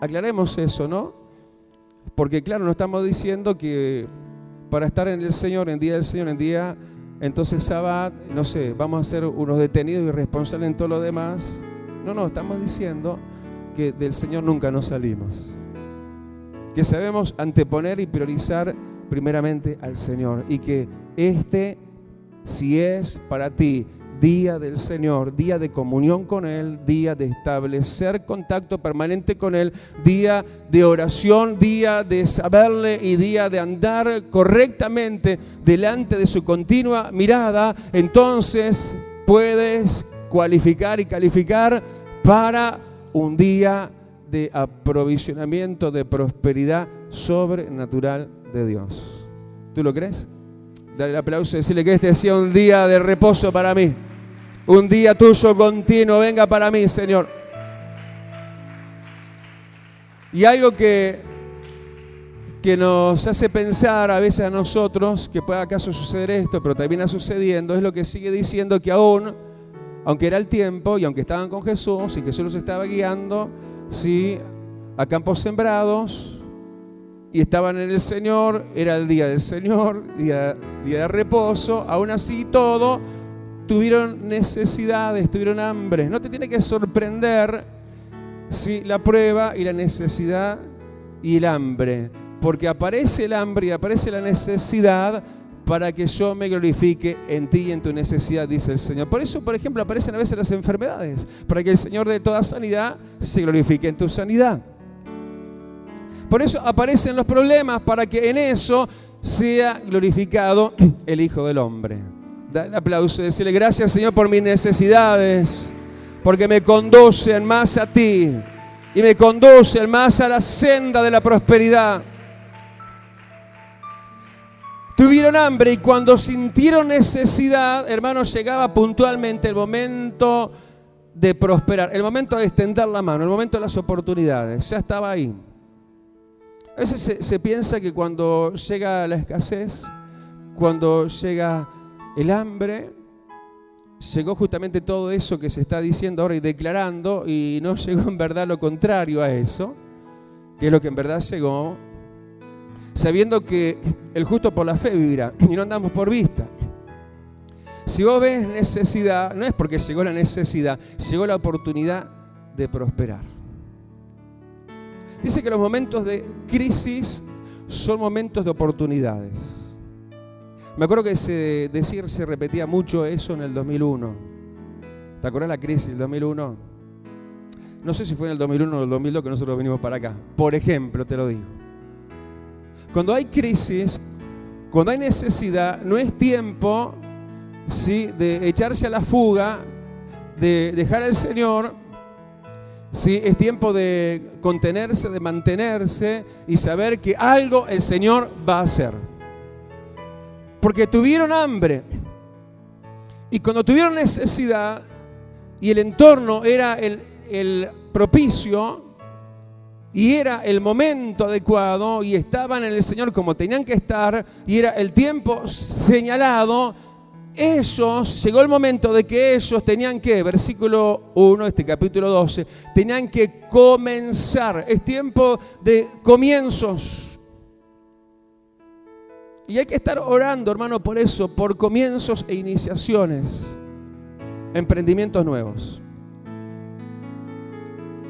aclaremos eso, ¿no? Porque claro, no estamos diciendo que para estar en el Señor, en día del Señor, en día, entonces sábado, no sé, vamos a ser unos detenidos y responsables en todo lo demás. No, estamos diciendo que del Señor nunca nos salimos. Que sabemos anteponer y priorizar primeramente al Señor. Y que si es para ti día del Señor, día de comunión con Él, día de establecer contacto permanente con Él, día de oración, día de saberle y día de andar correctamente delante de su continua mirada, entonces puedes cualificar y calificar para un día de aprovisionamiento, de prosperidad sobrenatural de Dios. ¿Tú lo crees? Dale el aplauso y decirle que este sea un día de reposo para mí. Un día tuyo continuo, venga para mí, Señor. Y algo que nos hace pensar a veces a nosotros que pueda acaso suceder esto, pero termina sucediendo, es lo que sigue diciendo que aún, aunque era el tiempo y aunque estaban con Jesús y Jesús los estaba guiando, ¿sí?, a campos sembrados, y estaban en el Señor, era el día del Señor, día de reposo, aún así todo, tuvieron necesidades, tuvieron hambre. No te tiene que sorprender, ¿sí?, la prueba y la necesidad y el hambre, porque aparece el hambre y aparece la necesidad para que yo me glorifique en ti y en tu necesidad, dice el Señor. Por eso, por ejemplo, aparecen a veces las enfermedades, para que el Señor de toda sanidad se glorifique en tu sanidad. Por eso aparecen los problemas, para que en eso sea glorificado el Hijo del Hombre. Da el aplauso y decirle: gracias, Señor, por mis necesidades, porque me conducen más a ti y me conducen más a la senda de la prosperidad. Tuvieron hambre y cuando sintieron necesidad, hermanos, llegaba puntualmente el momento de prosperar, el momento de extender la mano, el momento de las oportunidades. Ya estaba ahí. A veces se piensa que cuando llega la escasez, cuando llega el hambre, llegó justamente todo eso que se está diciendo ahora y declarando, y no llegó en verdad lo contrario a eso, que es lo que en verdad llegó, sabiendo que el justo por la fe vivirá y no andamos por vista. Si vos ves necesidad, no es porque llegó la necesidad, llegó la oportunidad de prosperar. Dice que los momentos de crisis son momentos de oportunidades. Me acuerdo que se repetía mucho eso en el 2001. ¿Te acuerdas la crisis del 2001? No sé si fue en el 2001 o el 2002 que nosotros venimos para acá. Por ejemplo, te lo digo. Cuando hay crisis, cuando hay necesidad, no es tiempo, ¿sí?, de echarse a la fuga, de dejar al Señor. Sí, es tiempo de contenerse, de mantenerse y saber que algo el Señor va a hacer. Porque tuvieron hambre. Y cuando tuvieron necesidad y el entorno era el propicio y era el momento adecuado y estaban en el Señor como tenían que estar y era el tiempo señalado, llegó el momento de que ellos tenían que, versículo 1, este capítulo 12, tenían que comenzar. Es tiempo de comienzos. Y hay que estar orando, hermano, por eso, por comienzos e iniciaciones, emprendimientos nuevos.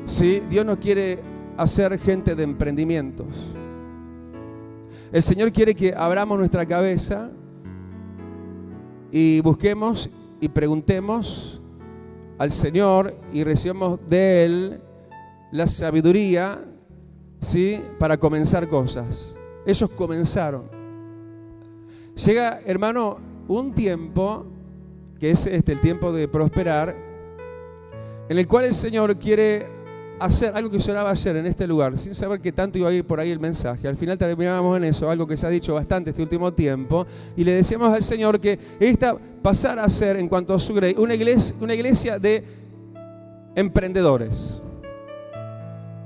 Sí, Dios nos quiere hacer gente de emprendimientos. El Señor quiere que abramos nuestra cabeza y busquemos y preguntemos al Señor y recibamos de Él la sabiduría, ¿sí?, para comenzar cosas. Ellos comenzaron. Llega, hermano, un tiempo, que es el tiempo de prosperar, en el cual el Señor quiere hacer algo que yo oraba ayer en este lugar, sin saber qué tanto iba a ir por ahí el mensaje. Al final terminábamos en eso, algo que se ha dicho bastante este último tiempo, y le decíamos al Señor que esta pasara a ser, en cuanto a su grey, una iglesia de emprendedores.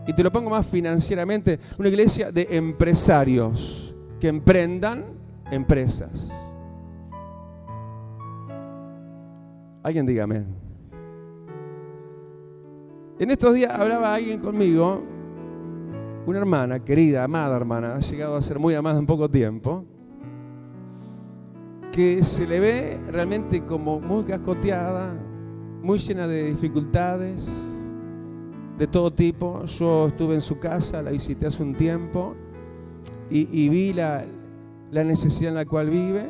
Y te lo pongo más financieramente, una iglesia de empresarios que emprendan empresas. Alguien diga amén. En estos días hablaba alguien conmigo una hermana, querida, amada hermana, ha llegado a ser muy amada en poco tiempo, que se le ve realmente como muy cascoteada, muy llena de dificultades de todo tipo. Yo estuve en su casa, la visité hace un tiempo y vi la necesidad en la cual vive,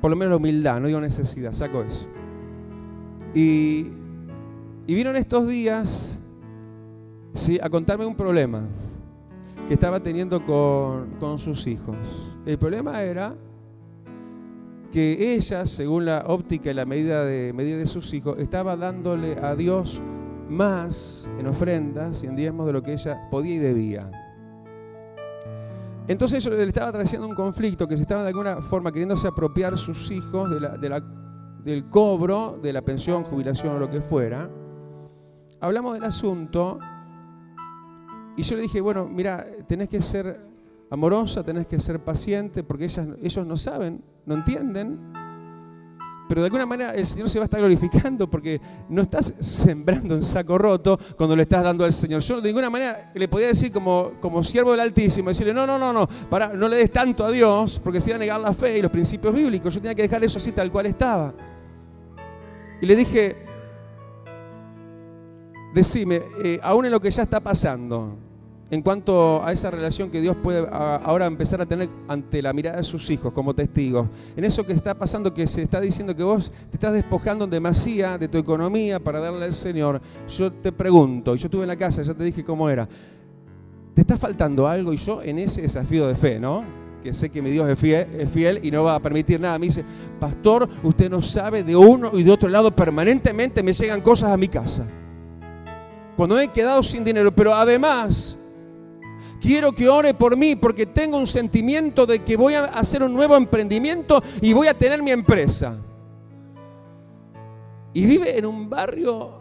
por lo menos la humildad, no digo necesidad, saco eso. Y vieron estos días, sí, a contarme un problema que estaba teniendo con sus hijos. El problema era que ella, según la óptica y la medida de sus hijos, estaba dándole a Dios más en ofrendas y en diezmos de lo que ella podía y debía. Entonces eso le estaba trayendo un conflicto, que se estaban de alguna forma queriéndose apropiar sus hijos del cobro de la pensión, jubilación o lo que fuera. Hablamos del asunto y yo le dije, bueno, mira, tenés que ser amorosa, tenés que ser paciente, porque ellos no saben, no entienden, pero de alguna manera el Señor se va a estar glorificando porque no estás sembrando en saco roto cuando le estás dando al Señor. Yo de ninguna manera le podía decir como siervo del Altísimo, decirle, no, no le des tanto a Dios, porque se iba a negar la fe y los principios bíblicos. Yo tenía que dejar eso así tal cual estaba. Y le dije, decime, aún en lo que ya está pasando, en cuanto a esa relación que Dios puede ahora empezar a tener ante la mirada de sus hijos como testigos, en eso que está pasando, que se está diciendo que vos te estás despojando en demasía de tu economía para darle al Señor, yo te pregunto, y yo estuve en la casa, ya te dije cómo era, ¿te está faltando algo? Y yo en ese desafío de fe, ¿no?, que sé que mi Dios es fiel y no va a permitir nada, me dice, pastor, usted no sabe, de uno y de otro lado permanentemente me llegan cosas a mi casa. Cuando me he quedado sin dinero, pero además quiero que ore por mí porque tengo un sentimiento de que voy a hacer un nuevo emprendimiento y voy a tener mi empresa. Y vive en un barrio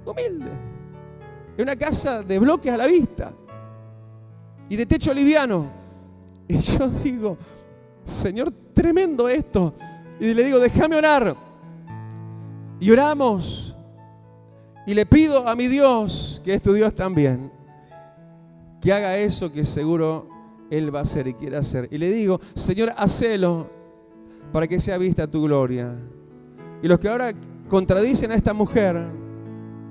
humilde, en una casa de bloques a la vista y de techo liviano. Y yo digo, Señor, tremendo esto. Y le digo, déjame orar. Y oramos. Y le pido a mi Dios, que es tu Dios también, que haga eso que seguro Él va a hacer y quiere hacer. Y le digo, Señor, hacelo para que sea vista tu gloria. Y los que ahora contradicen a esta mujer,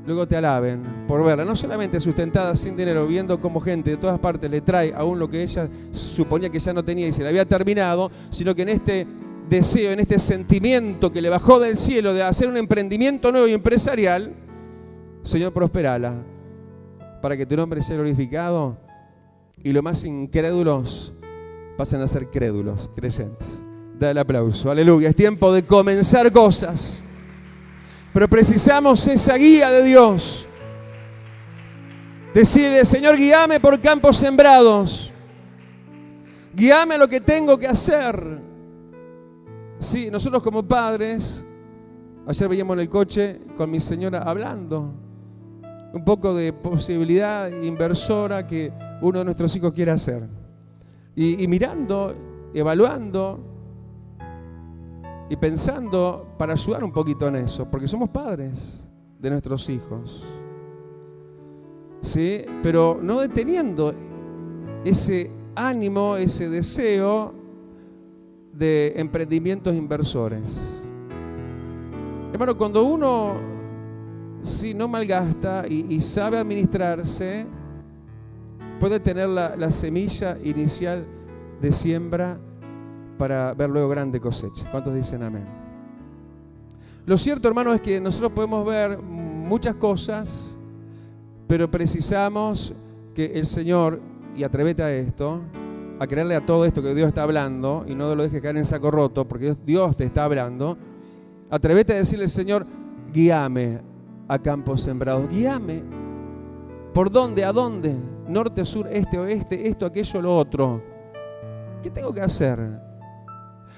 luego te alaben por verla, no solamente sustentada sin dinero, viendo cómo gente de todas partes le trae aún lo que ella suponía que ya no tenía y se le había terminado, sino que en este deseo, en este sentimiento que le bajó del cielo de hacer un emprendimiento nuevo y empresarial, Señor, prosperala para que tu nombre sea glorificado y los más incrédulos pasen a ser crédulos, creyentes. Da el aplauso, aleluya. Es tiempo de comenzar cosas, pero precisamos esa guía de Dios. Decirle, Señor, guíame por campos sembrados, guíame a lo que tengo que hacer. Sí, nosotros como padres, ayer veíamos en el coche con mi señora hablando un poco de posibilidad inversora que uno de nuestros hijos quiere hacer. Y mirando, evaluando y pensando para ayudar un poquito en eso, porque somos padres de nuestros hijos. ¿Sí? Pero no deteniendo ese ánimo, ese deseo de emprendimientos inversores. Hermano, cuando uno no malgasta y sabe administrarse, puede tener la semilla inicial de siembra para ver luego grande cosecha. ¿Cuántos dicen amén? Lo cierto, hermano, es que nosotros podemos ver muchas cosas, pero precisamos que el Señor, y atrévete a esto, a creerle a todo esto que Dios está hablando, y no lo dejes caer en saco roto, porque Dios te está hablando. Atrévete a decirle, Señor, guíame a campos sembrados, guíame. ¿Por dónde? ¿A dónde? Norte, sur, este, oeste, esto, aquello, lo otro. ¿Qué tengo que hacer?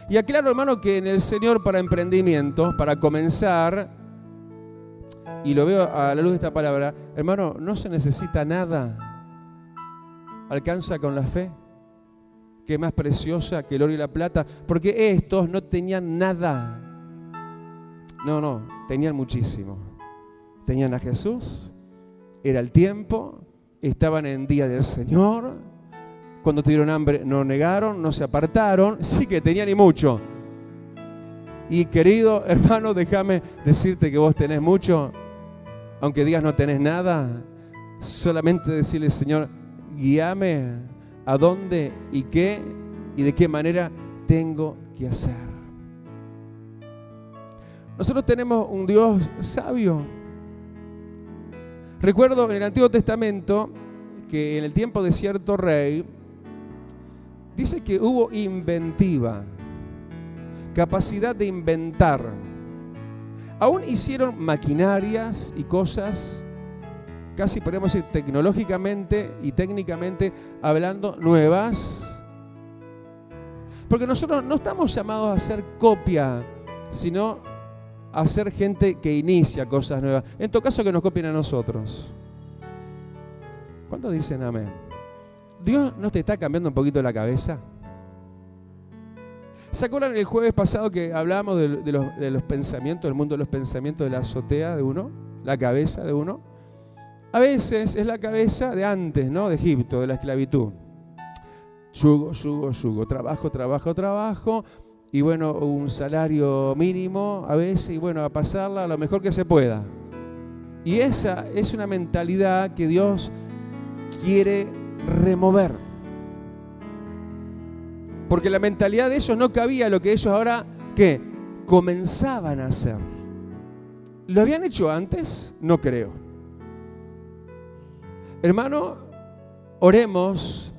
Y aclaro, hermano, que en el Señor para emprendimientos, para comenzar, y lo veo a la luz de esta palabra, hermano, no se necesita nada. Alcanza con la fe, que es más preciosa que el oro y la plata, porque estos no tenían nada. No, tenían muchísimo. Tenían a Jesús, era el tiempo, estaban en día del Señor. Cuando tuvieron hambre no negaron, no se apartaron. Sí que tenían y mucho. Y querido hermano, déjame decirte que vos tenés mucho. Aunque digas no tenés nada, solamente decirle: Señor, guíame a dónde y qué y de qué manera tengo que hacer. Nosotros tenemos un Dios sabio. Recuerdo en el Antiguo Testamento que en el tiempo de cierto rey, dice que hubo inventiva, capacidad de inventar. Aún hicieron maquinarias y cosas, casi podemos decir tecnológicamente y técnicamente hablando, nuevas. Porque nosotros no estamos llamados a hacer copia, sino a ser gente que inicia cosas nuevas. En todo caso, que nos copien a nosotros. ¿Cuántos dicen amén? ¿Dios no te está cambiando un poquito la cabeza? ¿Se acuerdan el jueves pasado que hablábamos de los pensamientos, del mundo de los pensamientos, de la azotea de uno, la cabeza de uno? A veces es la cabeza de antes, ¿no? De Egipto, de la esclavitud. Yugo, yugo, yugo, trabajo, trabajo, trabajo, y bueno, un salario mínimo a veces, y bueno, a pasarla a lo mejor que se pueda. Y esa es una mentalidad que Dios quiere remover. Porque la mentalidad de ellos no cabía lo que ellos ahora, ¿qué? Comenzaban a hacer. ¿Lo habían hecho antes? No creo. Hermano, oremos,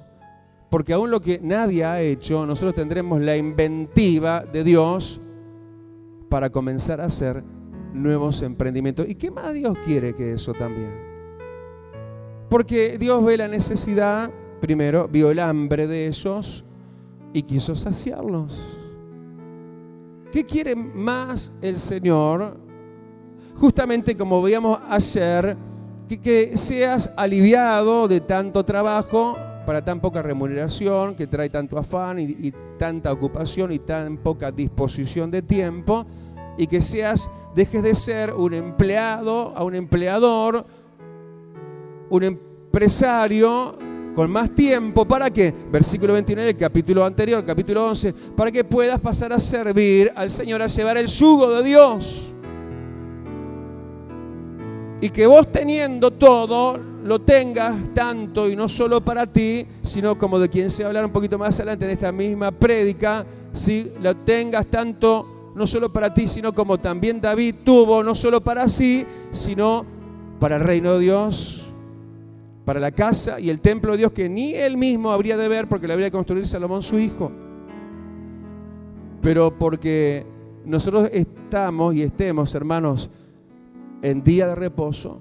porque aún lo que nadie ha hecho, nosotros tendremos la inventiva de Dios para comenzar a hacer nuevos emprendimientos. ¿Y qué más Dios quiere que eso también? Porque Dios ve la necesidad, primero, vio el hambre de ellos y quiso saciarlos. ¿Qué quiere más el Señor? Justamente como veíamos ayer, que seas aliviado de tanto trabajo para tan poca remuneración, que trae tanto afán y tanta ocupación y tan poca disposición de tiempo, y que dejes de ser un empleado a un empleador, un empresario con más tiempo. ¿Para qué? Versículo 29 del capítulo anterior, capítulo 11, para que puedas pasar a servir al Señor, a llevar el yugo de Dios. Y que vos teniendo todo, lo tengas tanto y no solo para ti, sino como de quien se va a hablar un poquito más adelante en esta misma prédica, ¿sí? Lo tengas tanto no solo para ti, sino como también David tuvo, no solo para sí, sino para el reino de Dios, para la casa y el templo de Dios que ni él mismo habría de ver porque lo habría de construir Salomón su hijo. Pero porque nosotros estemos, hermanos, en día de reposo,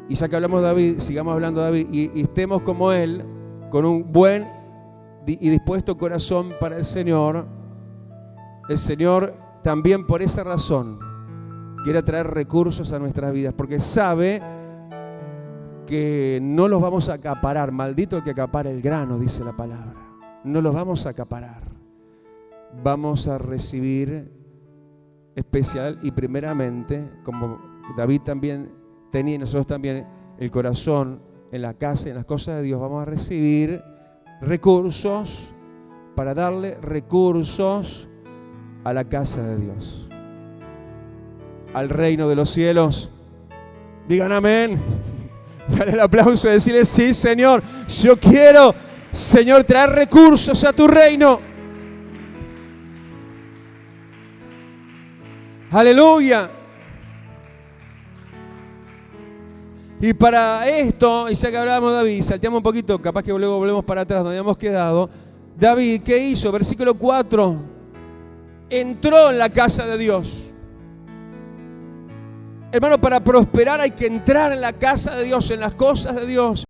y ya que hablamos de David, sigamos hablando de David, y estemos como él, con un buen y dispuesto corazón para el Señor también por esa razón quiere traer recursos a nuestras vidas, porque sabe que no los vamos a acaparar. Maldito el que acapara el grano, dice la palabra. No los vamos a acaparar. Vamos a recibir especial y primeramente, como David también tenía y nosotros también, el corazón en la casa y en las cosas de Dios, vamos a recibir recursos para darle recursos a la casa de Dios, al reino de los cielos. Digan amén. Dale el aplauso y decirle: sí, Señor, yo quiero, Señor, traer recursos a tu reino. Aleluya. Y para esto, y ya que hablábamos de David, salteamos un poquito, capaz que luego volvemos para atrás donde habíamos quedado. David, ¿qué hizo? Versículo 4. Entró en la casa de Dios. Hermano, para prosperar hay que entrar en la casa de Dios, en las cosas de Dios.